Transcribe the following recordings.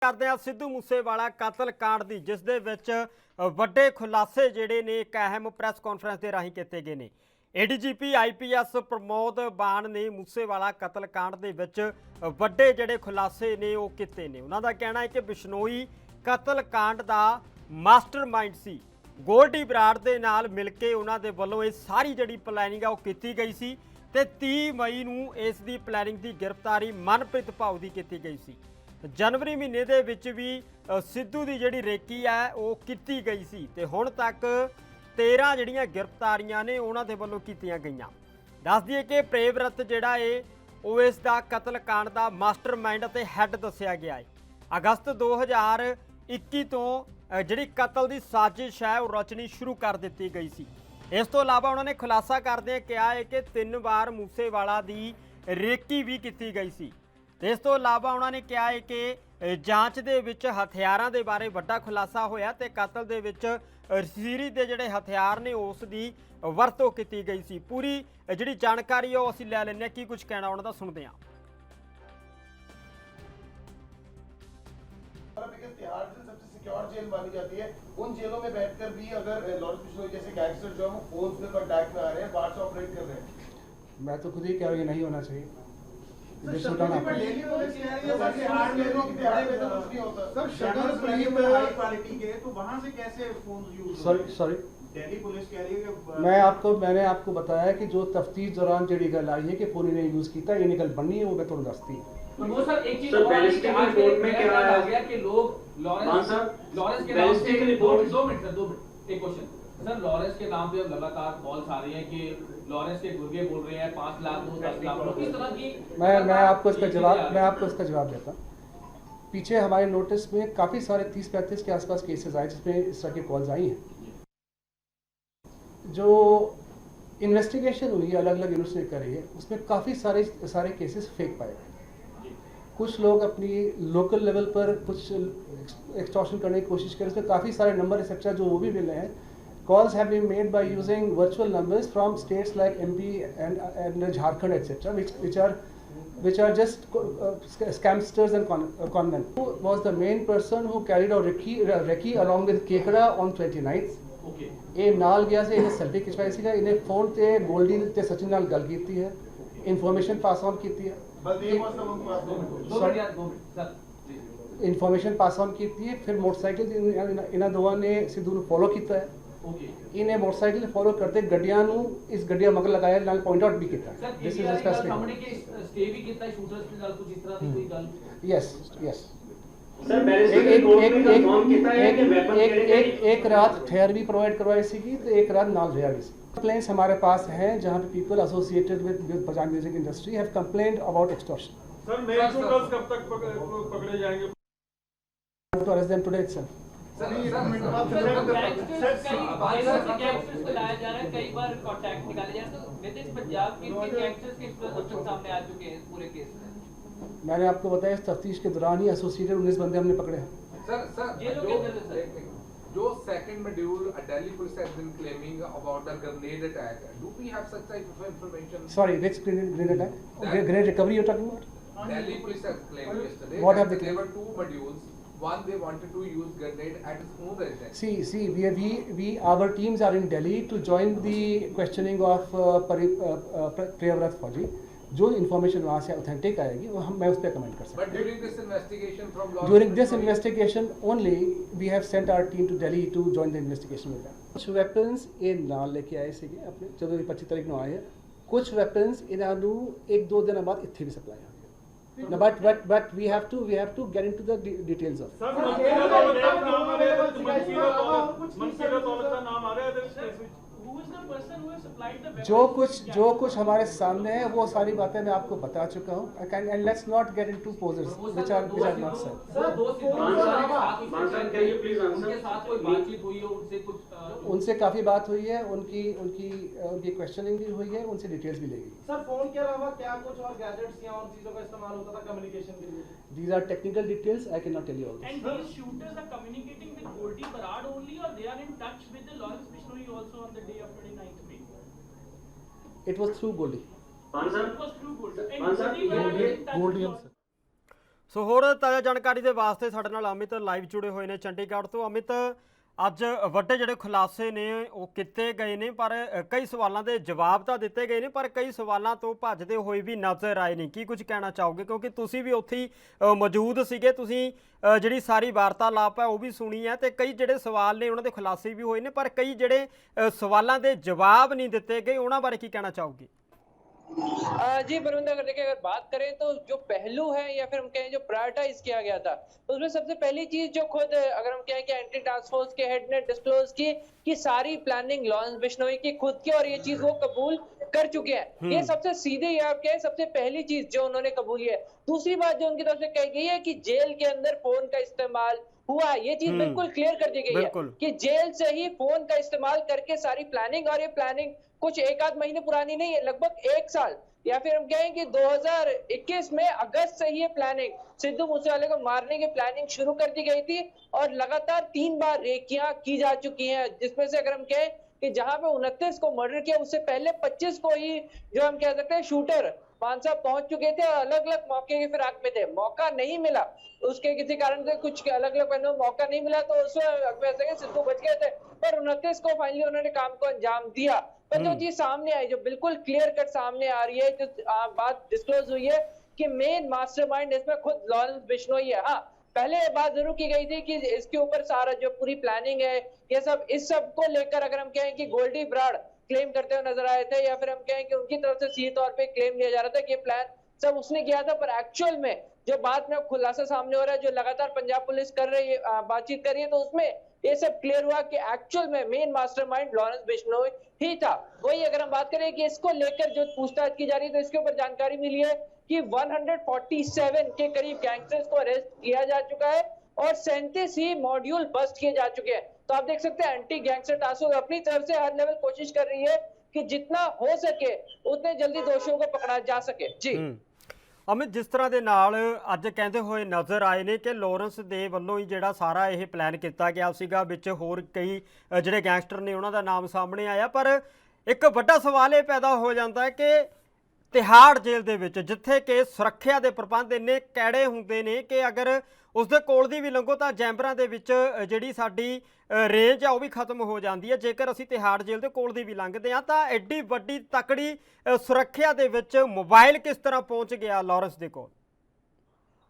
ਕਰਦੇ ਆ ਸਿੱਧੂ ਮੂਸੇਵਾਲਾ ਕਤਲ ਕਾਂਡ ਦੀ ਜਿਸ ਦੇ ਵਿੱਚ ਵੱਡੇ ਖੁਲਾਸੇ ਜਿਹੜੇ ਨੇ ਇੱਕ ਅਹਿਮ ਪ੍ਰੈਸ ਕਾਨਫਰੰਸ ਦੇ ਰਾਹੀਂ ਕੀਤੇ ਗਏ ਨੇ। एडीजीपी आईपीएस प्रमोद बाण ने मूसेवाला कतल कांड ਦੇ ਵਿੱਚ ਵੱਡੇ ਜਿਹੜੇ ਖੁਲਾਸੇ ਨੇ ਉਹ ਕੀਤੇ ਨੇ। ਉਹਨਾਂ ਦਾ ਕਹਿਣਾ ਹੈ ਕਿ ਬਿਸ਼ਨੋਈ ਕਤਲ ਕਾਂਡ ਦਾ ਮਾਸਟਰਮਾइंड ਸੀ। ਗੋਲਡੀ ਬਰਾੜ ਦੇ ਨਾਲ ਮਿਲ ਕੇ ਉਹਨਾਂ ਦੇ ਵੱਲੋਂ ਇਹ ਸਾਰੀ ਜਿਹੜੀ ਪਲੈਨਿੰਗ ਆ ਉਹ ਕੀਤੀ ਗਈ ਸੀ ਤੇ 30 ਮਈ ਨੂੰ ਇਸ ਦੀ ਪਲੈਨਿੰਗ ਦੀ ਗ੍ਰਿਫਤਾਰੀ ਮਨਪ੍ਰੀਤ ਭਾਊ ਦੀ ਕੀਤੀ ਗਈ ਸੀ। जनवरी महीने ਦੇ ਵਿੱਚ ਵੀ ਸਿੱਧੂ ਦੀ ਜਿਹੜੀ ਰੇਕੀ ਹੈ ਉਹ ਕੀਤੀ ਗਈ ਸੀ ਤੇ ਹੁਣ ਤੱਕ 13 ਜਿਹੜੀਆਂ ਗ੍ਰਿਫਤਾਰੀਆਂ ਨੇ ਉਹਨਾਂ ਦੇ ਵੱਲੋਂ ਕੀਤੀਆਂ ਗਈਆਂ। ਦੱਸ ਦਈਏ ਕਿ ਪ੍ਰੇਮਰਤ ਜਿਹੜਾ ਏ ਉਹ ਇਸ ਦਾ ਕਤਲ ਕਾਂਡ ਦਾ ਮਾਸਟਰਮਾइंड ਅਤੇ ਹੈੱਡ ਦੱਸਿਆ ਗਿਆ ਹੈ। ਅਗਸਤ 2021 ਤੋਂ ਜਿਹੜੀ ਕਤਲ ਦੀ ਸਾਜ਼ਿਸ਼ ਹੈ ਉਹ ਰਚਣੀ ਸ਼ੁਰੂ ਕਰ ਦਿੱਤੀ ਗਈ ਸੀ। ਇਸ ਤੋਂ ਇਲਾਵਾ ਉਹਨਾਂ ਨੇ ਖੁਲਾਸਾ ਕਰਦਿਆਂ ਕਿਹਾ ਹੈ ਕਿ 3 ਵਾਰ ਮੂਸੇਵਾਲਾ ਦੀ ਰੇਕੀ ਵੀ ਕੀਤੀ ਗਈ ਸੀ। ਇਸ ਤੋਂ ਇਲਾਵਾ ਉਹਨਾਂ ਨੇ ਕਿਹਾ ਹੈ ਕਿ ਜਾਂਚ ਦੇ ਵਿੱਚ ਹਥਿਆਰਾਂ ਦੇ ਬਾਰੇ ਵੱਡਾ ਖੁਲਾਸਾ ਹੋਇਆ ਤੇ ਕਤਲ ਦੇ ਵਿੱਚ ਰਸੀਰੀ ਦੇ ਜਿਹੜੇ ਹਥਿਆਰ ਨੇ ਉਸ ਦੀ ਵਰਤੋਂ ਕੀਤੀ ਗਈ ਸੀ। ਪੂਰੀ ਜਿਹੜੀ ਜਾਣਕਾਰੀ ਉਹ ਅਸੀਂ ਲੈ ਲੈਂਦੇ ਹਾਂ, ਕੀ ਕੁਝ ਕਹਿਣਾ ਉਹਨਾਂ ਦਾ ਸੁਣਦੇ ਹਾਂ। तिहाड़ जेल सबसे सिक्योर जेल मानी जाती है। उन जेलों में बैठकर भी अगर लॉरेंस बिश्नोई जैसे गैंगस्टर जो है फोन पे कांटेक्ट में आ रहे हैं, बाहर से ऑपरेट कर रहे हैं। मैं तो खुद ही कह रहा हूं ये नहीं होना चाहिए। मैंने आपको बताया कि जो तफ्तीश दौरान जी गल आई है कि फोन ने यूज किया, ये निकल बननी है वो मैं तुम दसती। वो सर एक चीज बैलिस्टिक रिपोर्ट में क्या आ गया कि लोग लॉरेंस के बैलिस्टिक रिपोर्ट 2 मिनट एक क्वेश्चन सर, लॉरेंस के नाम पे अब लगातार कॉल्स आ रही हैं कि लॉरेंस के गुर्गे बोल रहे हैं 5 लाख 10 लाख लोग इस तरह की। मैं आपको इसका जवाब देता हूं। पीछे हमारे नोटिस में काफी सारे 30-35 के आसपास केसेस आए जिसमें इस तरह की कॉल्स आई हैं। जो इन्वेस्टिगेशन हुई है, अलग अलग यूनिट्स ने करी है, उसमें काफी सारे केसेस फेक पाए गए। कुछ लोग अपनी लोकल लेवल पर कुछ एक्सटॉर्शन करने की कोशिश करें, उसमें काफ़ी सारे नंबर एक्सेट्रा जो वो भी मिले हैं। Calls have been made by using virtual numbers from states like MP and Jharkhand etc., which are just scamsters and conmen. Who was the main person who carried out recce along with Kekra on 29th? Okay. ਇਹ ਨਾਲ ਗਿਆ ਸੀ, ਇਹਨੇ selfie ਖਿਚਵਾਈ ਸੀਗਾ, ਇਹਨੇ phone ਤੇ ਗੋਲਡੀ ਤੇ ਸਚਿਨ ਨਾਲ ਗੱਲ ਕੀਤੀ ਹੈ, ਇਨਫੋਰਮੇਸ਼ਨ ਪਾਸ ਔਨ ਕੀਤੀ ਹੈ। ਇਨਫੋਰਮੇਸ਼ਨ ਪਾਸ ਔਨ ਕੀਤੀ ਹੈ, ਫਿਰ ਮੋਟਰਸਾਈਕਲ ਇਹਨਾਂ ਦੋਵਾਂ ਨੇ ਸਿੱਧੂ ਨੂੰ ਫੋਲੋ ਕੀਤਾ ਹੈ। इन्हें मोटरसाइकिल फॉलो करते गड्डियां नु इस गड्डियां मगर लगाया नाल पॉइंट आउट भी किया। दिस इज इसका सामने के स्टे भी कितना शूटर्स के नाल कुछ इस तरह की कोई गल। यस सर बैरिस्टिक रिपोर्ट में कंफर्म किया है कि वेपन एक रात ठहर भी प्रोवाइड करवाई सी तो एक रात नाल रहा भी सी। कंप्लेंट्स हमारे पास हैं जहां पे people associated with Punjab music industry have complained about extortion. Sir male shooters कब तक पकड़े जाएंगे? तो अरेस्ट देम टुडे इटसेल्फ। कई बार कांटेक्ट निकाले जाए तो विद पंजाब के गैंगस्टर्स के इंस्ट्रक्शन सामने आ चुके हैं इस पूरे केस में। मैंने आपको बताया इस तफ्तीश के दौरान ही एसोसिएटेड 19 बंदे हमने पकड़े हैं। सर जो second module Delhi police has been claiming about the grenade attack, do we have such type of information? Sorry, which grenade attack? Grenade recovery you're talking about? Delhi police has claimed yesterday What have that they there were 2 modules. One, they wanted to use grenade at its own residence. See, our teams are in Delhi to join the questioning of Priyavrat Fauji. जो information वहाँ से authentic आएगी वो मैं उस पर comment कर सकता हूँ। But during this investigation from Lord During this investigation only we have sent our team to Delhi to join the investigation with them. कुछ weapons ये नाल लेके आए सीगे अपने 25 तारीख ਨੂੰ ਆਏ ਆ। कुछ weapons ਇਹਨਾਂ ਨੂੰ 1-2 ਦਿਨਾਂ ਬਾਅਦ ਇੱਥੇ ਵੀ ਸਪਲਾਈ ਹੋਣਗੇ। No, but we have to get into the details of. Sir Mankirat दौलत का नाम आ रहा है, मनकीरत दौलत का नाम आ रहा है इस केस में। जो कुछ हमारे सामने है वो सारी बातें मैं आपको बता चुका हूँ। And let's not get into posers which are not sir. उनसे काफी बात हुई है, उनकी क्वेश्चनिंग भी हुई है, उनसे डिटेल्स भी लेगी। सर फोन के अलावा क्या कुछ और गैजेट्स या और चीजों का इस्तेमाल होता था कम्युनिकेशन के लिए? These are technical details, I cannot tell you all this. And these shooters are communicating with Goldie Barad only, or they are in touch with the Lawrence Bishnoi also on the day of 29th May? It was through Goldie. It was through Goldie. And Goldie Barad is in touch with ਸੋ ਹੋਰ ਤਾਜ਼ਾ ਜਾਣਕਾਰੀ ਦੇ ਵਾਸਤੇ ਸਾਡੇ ਨਾਲ Amit live ਜੁੜੇ ਹੋਏ ਨੇ ਚੰਡੀਗੜ੍ਹ ਤੋਂ। ਅਮਿਤ, ਅੱਜ ਵੱਡੇ ਜਿਹੜੇ ਖੁਲਾਸੇ ਨੇ ਉਹ ਕੀਤੇ ਗਏ ਨੇ, ਪਰ ਕਈ ਸਵਾਲਾਂ ਦੇ ਜਵਾਬ ਤਾਂ ਦਿੱਤੇ ਗਏ ਨੇ, ਪਰ ਕਈ ਸਵਾਲਾਂ ਤੋਂ ਭੱਜਦੇ ਹੋਏ ਵੀ ਨਜ਼ਰ ਆਏ ਨੇ। ਕੀ ਕੁਝ ਕਹਿਣਾ ਚਾਹੋਗੇ, ਕਿਉਂਕਿ ਤੁਸੀਂ ਵੀ ਉੱਥੇ ਹੀ ਮੌਜੂਦ ਸੀਗੇ, ਤੁਸੀਂ ਜਿਹੜੀ ਸਾਰੀ ਵਾਰਤਾਲਾਪ ਹੈ ਉਹ ਵੀ ਸੁਣੀ ਹੈ, ਤੇ ਕਈ ਜਿਹੜੇ ਸਵਾਲ ਨੇ ਉਹਨਾਂ ਦੇ ਖੁਲਾਸੇ ਵੀ ਹੋਏ ਨੇ, ਪਰ ਕਈ ਜਿਹੜੇ ਸਵਾਲਾਂ ਦੇ जवाब नहीं दिते गए, उन्होंने बारे की कहना चाहोगे? जी परविंदर, अगर देखिए, अगर बात करें तो जो पहलू है या फिर हम कहें जो प्रायोरिटाइज किया गया था, उसमें सबसे पहली चीज जो खुद अगर हम कहें कि एंटी टास्क फोर्स के हेड ने डिस्क्लोज की कि सारी प्लानिंग लॉरेंस बिश्नोई की खुद की, और ये चीज वो कबूल कर चुके हैं। ये सबसे सीधे आप कहें सबसे पहली चीज जो उन्होंने कबूली है। दूसरी बात जो उनकी तरफ से कही गई है कि जेल के अंदर फोन का इस्तेमाल हुआ, ये चीज बिल्कुल क्लियर कर दी गई है कि जेल से ही फोन का इस्तेमाल करके सारी प्लानिंग, और ये प्लानिंग कुछ एक आध महीने पुरानी नहीं है, लगभग 1 साल या फिर हम कहें कि 2021 में अगस्त से ही ये प्लानिंग, सिद्धू मूसेवाले को मारने की प्लानिंग शुरू कर दी गई थी, और लगातार 3 बार रेकियां की जा चुकी हैं, जिसमें से अगर हम कहें कि जहां पे 29 को मर्डर किया, उससे पहले 25 को ही जो हम कह सकते हैं शूटर मान साहब पहुंच चुके थे, और अलग अलग मौके की फिराक में थे। मौका नहीं मिला, उसके किसी कारण से कुछ अलग अलग पहलुओं में मौका नहीं मिला, तो उसमें सिद्धू बच गए थे, पर 29 को फाइनली उन्होंने काम को अंजाम दिया। पर जो चीज सामने आई, जो बिल्कुल क्लियर कट सामने आ रही है, जो बात डिस्क्लोज हुई है कि मेन मास्टरमाइंड इसमें खुद लॉरेंस बिश्नोई है। हाँ, पहले बात जरूर की गई थी कि इसके ऊपर सारा जो पूरी प्लानिंग है, ये सब, इस सब को लेकर अगर हम कहें कि गोल्डी ब्राड क्लेम करते हुए नजर आए थे, या फिर हम कहें कि उनकी तरफ से सीधे तौर पे क्लेम लिया जा रहा था कि ये प्लान सब उसने किया था। पर एक्चुअल में जो बात में खुलासा सामने हो रहा है, जो लगातार पंजाब पुलिस कर रही है, बातचीत कर रही है, तो उसमें ये सब क्लियर हुआ कि एक्चुअल में मेन मास्टरमाइंड लॉरेंस बिश्नोई ही था। वही अगर हम बात करें कि इसको लेकर जो पूछताछ की जा रही है, तो इसके ऊपर जानकारी मिली है कि 147 के करीब गैंगस्टर्स को अरेस्ट किया जा चुका है, और 37 ही मॉड्यूल बस्ट किए जा चुके हैं। तो आप देख सकते हैं एंटी गैंगस्टर टास्क फोर्स अपनी तरफ से हर लेवल कोशिश कर रही है कि जितना हो सके उतने जल्दी दोषियों को पकड़ा जा सके। जी अमित, जिस तरह के नाल अज कहते हुए नज़र आए ने कि लॉरेंस दे वल्लों ही जिहड़ा सारा यह प्लान किया गया सीगा, विच होर कई जिहड़े गैंगस्टर ने उन्हां दा नाम सामने आया, पर एक वड्डा सवाल ये पैदा हो जाता है कि तिहाड़ जेल दे विच जिथे कि सुरक्षा के प्रबंध इन्ने कैड़े हुंदे ने कि अगर उसदे कोल दी भी लंघो तां जैंबरां दे विच जिहड़ी साडी रेंज आ वो भी खत्म हो जाती है। जेकर असीं तिहाड़ जेल दे कोल दी भी लंघदे हां तां एड्डी वड्डी तकड़ी सुरक्षा दे विच मोबाइल किस तरह पहुंच गया लॉरेंस दे कोल?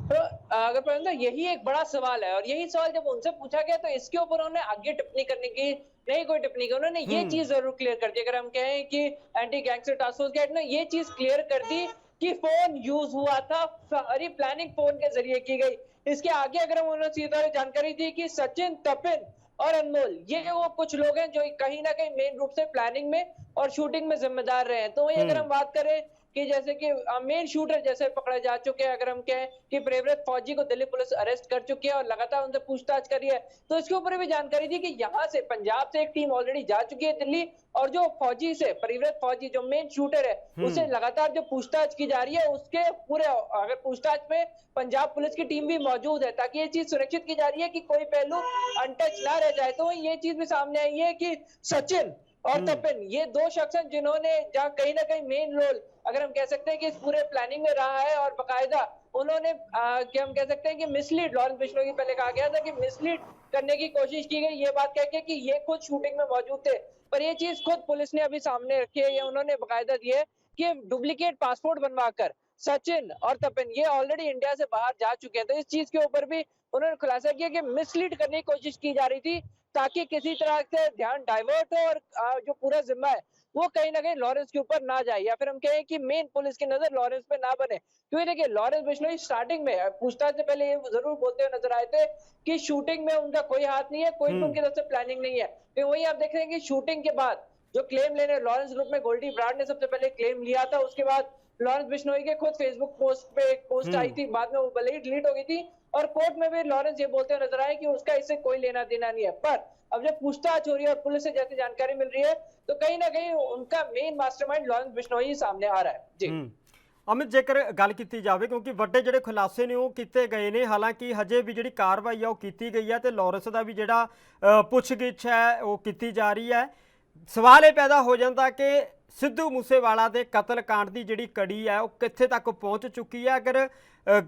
तो अगर परविंदर, यही एक बड़ा सवाल है, और यही सवाल जब उनसे पूछा गया तो इसके ऊपर उन्होंने आगे टिप्पणी करने की नहीं, कोई टिप्पणी की। उन्होंने ये चीज जरूर क्लियर कर दी, अगर हम कहें कि एंटी गैंगस्टर टास्क फोर्स के हेड ने ये चीज क्लियर कर दी कि फोन यूज हुआ था, सारी प्लानिंग फोन के जरिए की गई। इसके आगे अगर हम उन्होंने सीधा जानकारी दी कि सचिन, तपिन और अनमोल, ये वो कुछ लोग हैं जो कहीं ना कहीं मेन रूप से प्लानिंग में और शूटिंग में जिम्मेदार रहे हैं। तो वही अगर हम बात करें कि जैसे कि मेन शूटर जैसे पकड़े जा चुके हैं, अगर हम कहें कि प्रेमव्रत फौजी को दिल्ली पुलिस अरेस्ट कर चुकी है और लगातार उनसे पूछताछ कर रही है, तो इसके ऊपर भी जानकारी दी कि यहाँ से पंजाब से एक टीम ऑलरेडी जा चुकी है दिल्ली, और जो फौजी से प्रेमव्रत फौजी जो मेन शूटर है उससे लगातार जो पूछताछ की जा रही है, उसके पूरे अगर पूछताछ में पंजाब पुलिस की टीम भी मौजूद है, ताकि ये चीज सुरक्षित की जा रही है कि कोई पहलू अनटच ना रह जाए। तो ये चीज भी सामने आई है कि सचिन और तपिन, ये 2 शख्स हैं जिन्होंने जहाँ कहीं ना कहीं मेन रोल अगर हम कह सकते हैं कि इस पूरे प्लानिंग में रहा है, और बकायदा उन्होंने क्या हम कह सकते हैं कि मिसलीड, लॉरेंस बिश्नोई की पहले कहा गया था कि मिसलीड करने की कोशिश की गई, ये बात कह के कि ये खुद शूटिंग में मौजूद थे। पर ये चीज खुद पुलिस ने अभी सामने रखी है, ये उन्होंने बकायदा दी है कि डुप्लीकेट पासपोर्ट बनवाकर सचिन और तपिन ये ऑलरेडी इंडिया से बाहर जा चुके हैं। तो इस चीज के ऊपर भी उन्होंने खुलासा किया कि मिसलीड करने की कोशिश की जा रही थी, ताकि किसी तरह से ध्यान डाइवर्ट हो, और जो पूरा जिम्मा है वो कहीं ना कहीं लॉरेंस के ऊपर ना जाए, या फिर हम कहें कि मेन पुलिस की नजर लॉरेंस पे ना बने। क्योंकि देखिए, लॉरेंस बिश्नोई स्टार्टिंग में पूछताछ से पहले ये जरूर बोलते हुए नजर आए थे कि शूटिंग में उनका कोई हाथ नहीं है, कोई भी उनकी तरफ से प्लानिंग नहीं है। फिर वही आप देख रहे हैं कि शूटिंग के बाद जो क्लेम लेने लॉरेंस ग्रुप में गोल्डी ब्राड ने सबसे पहले क्लेम लिया था, उसके बाद लॉरेंस बिश्नोई के खुद फेसबुक पोस्ट पे एक पोस्ट आई थी, बाद में वो भले ही डिलीट हो गई थी, और कोर्ट में भी लॉरेंस ये बोलते हुए नजर आए कि उसका इससे कोई लेना देना नहीं है। पर अब जब पूछताछ हो रही है और पुलिस से जैसे जानकारी मिल रही है, तो कहीं ना कहीं उनका मेन मास्टरमाइंड लॉरेंस बिश्नोई सामने आ रहा है। जी अमित, जेकर गल की जाए, क्योंकि वड्डे जिहड़े खुलासे ने वो कीते गए ने, हालांकि हजे भी जिहड़ी कार्रवाई है वो कीती गई है, तो लॉरेंस का भी जिहड़ा पुछगिछ है वो कीती जा रही है। सवाल ये पैदा हो जाता कि सिद्धू मूसेवाला के कतल कांड की जिहड़ी कड़ी है वो कित्थे तक पहुँच चुकी है। अगर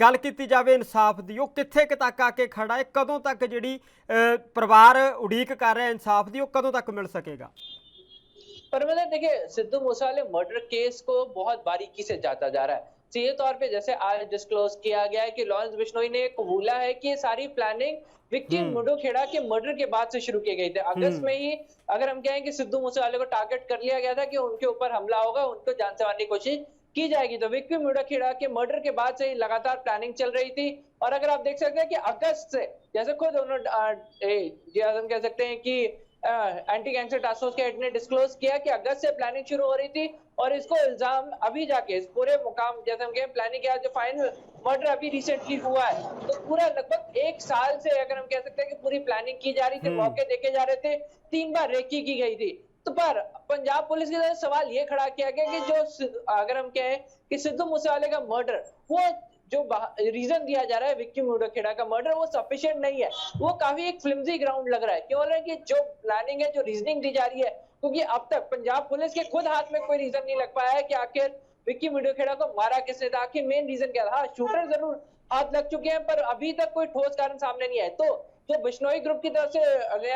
ਗੱਲ ਕੀਤੀ ਜਾਵੇ ਇਨਸਾਫ ਦੀ, ਉਹ ਕਿੱਥੇ ਕੁ ਤੱਕ ਆ ਕੇ ਖੜਾ ਹੈ? ਕਦੋਂ ਤੱਕ ਜਿਹੜੀ ਪਰਿਵਾਰ ਉਡੀਕ ਕਰ ਰਿਹਾ ਇਨਸਾਫ ਦੀ, ਉਹ कदों तक मिल सकेगा? पर मतलब देखिए, सिद्धू मूसेवाले मर्डर केस को बहुत बारीकी से जांचा जा रहा है। सीधे तौर पे जैसे आज डिस्क्लोज किया गया है कि लॉरेंस बिश्नोई ने कबूला है कि ये सारी प्लानिंग विक्की मुंडो-खेड़ा के मर्डर के बाद से शुरू की गई थी। अगस्त में ही अगर हम कहें कि सिद्धू मूसेवाले को टारगेट कर लिया गया था कि उनके ऊपर हमला होगा, उनको जान से मारने की कोशिश की जाएगी। तो विक्की मुंडो-खेड़ा के मर्डर के बाद से ही लगातार प्लानिंग चल रही थी। और अगर आप देख सकते हैं कि अगस्त से, जैसे खुद उन्होंने हम कह सकते हैं कि एंटी गैंगस्टर टास्क फोर्स के हेड ने डिस्क्लोज किया कि अगस्त से प्लानिंग शुरू हो रही थी और इसको इल्जाम अभी जाके इस पूरे मुकाम, जैसे हम कहें प्लानिंग किया, जो फाइनल मर्डर अभी रिसेंटली हुआ है, तो पूरा लगभग 1 साल से अगर हम कह सकते हैं कि पूरी प्लानिंग की जा रही थी, मौके देखे जा रहे थे, 3 बार रेकी की गई थी। तो पर पंजाब पुलिस की तरफ सवाल ये खड़ा किया गया कि जो अगर हम कहें कि सिद्धू मूसेवाले का मर्डर, वो जो रीजन दिया जा रहा है विक्की मुंडो-खेड़ा का मर्डर, वो सफिशिएंट नहीं है। वो काफी एक फ्लिमजी ग्राउंड लग रहा है। क्यों लग रहा है कि जो प्लानिंग है, जो रीजनिंग दी जा रही है, क्योंकि अब तक पंजाब पुलिस के खुद हाथ में कोई रीजन नहीं लग पाया है कि आखिर विक्की मुंडो-खेड़ा को मारा किसने था, आखिर मेन रीजन क्या था। हाँ, शूटर जरूर हाथ लग चुके हैं, पर अभी तक कोई ठोस कारण सामने नहीं आया। तो जो बिश्नोई ग्रुप की तरफ से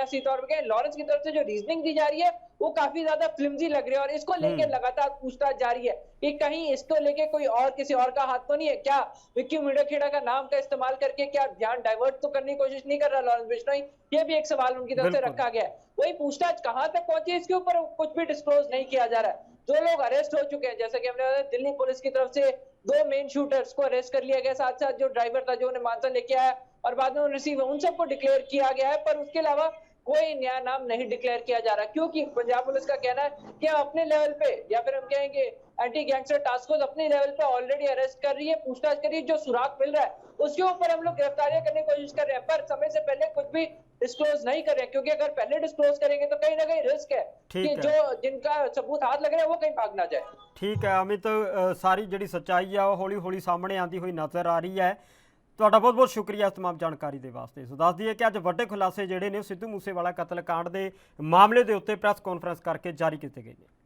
सीधे तौर पे लॉरेंस की तरफ से जो रीजनिंग दी जा रही है, वो काफी ज्यादा फ्लिमजी लग रही है और इसको लेकर लगातार पूछताछ जारी है कि कहीं इसको लेके कोई और किसी और का हाथ तो नहीं है क्या। विक्की मुंडो-खेड़ा का नाम का इस्तेमाल करके क्या ध्यान डाइवर्ट तो करने की कोशिश नहीं कर रहा लॉरेंस बिश्नोई? ये भी एक सवाल उनकी तरफ से रखा गया है। वही पूछताछ कहां तक पहुंची है, इसके ऊपर कुछ भी डिस्क्लोज नहीं किया जा रहा है। जो लोग अरेस्ट हो चुके हैं, जैसे कि हमने बताया, दिल्ली पुलिस की तरफ से 2 मेन शूटर्स को अरेस्ट कर लिया गया, साथ साथ जो ड्राइवर था जो उन्हें मानसा लेके आया और बाद में रिसीव, उन सबको डिक्लेयर किया गया है। पर उसके अलावा कोई नया नाम नहीं डिक्लेयर किया जा रहा, क्योंकि पंजाब पुलिस का कहना है कि अपने लेवल पे, या फिर हम कहेंगे एंटी गैंगस्टर टास्क फोर्स अपने लेवल पे ऑलरेडी अरेस्ट कर रही है, पूछताछ कर रही है, जो सुराग मिल रहा है उसके ऊपर हम लोग गिरफ्तारियां करने की कोशिश कर रहे हैं, पर समय से पहले कुछ भी डिस्क्लोज नहीं कर रहे हैं, क्योंकि अगर पहले डिस्क्लोज करेंगे तो कहीं ना कहीं रिस्क है कि जो जिनका सबूत हाथ लग रहा है वो कहीं भाग ना जाए। ठीक है अमित, सारी जी सच्चाई है हौली हौली सामने आती हुई नज़र आ रही है। ਤੁਹਾਡਾ ਬਹੁਤ ਬਹੁਤ ਸ਼ੁਕਰੀਆ ਇਸ तमाम ਜਾਣਕਾਰੀ ਦੇ ਵਾਸਤੇ। ਸੋ ਦੱਸ ਦਈਏ ਕਿ ਅੱਜ ਵੱਡੇ ਖੁਲਾਸੇ ਜਿਹੜੇ ਨੇ ਸਿੱਧੂ ਮੂਸੇਵਾਲਾ ਕਤਲकांड ਦੇ ਮਾਮਲੇ ਦੇ ਉੱਤੇ ਪ੍ਰੈਸ ਕਾਨਫਰੰਸ ਕਰਕੇ ਜਾਰੀ ਕੀਤੇ ਗਏ ਨੇ।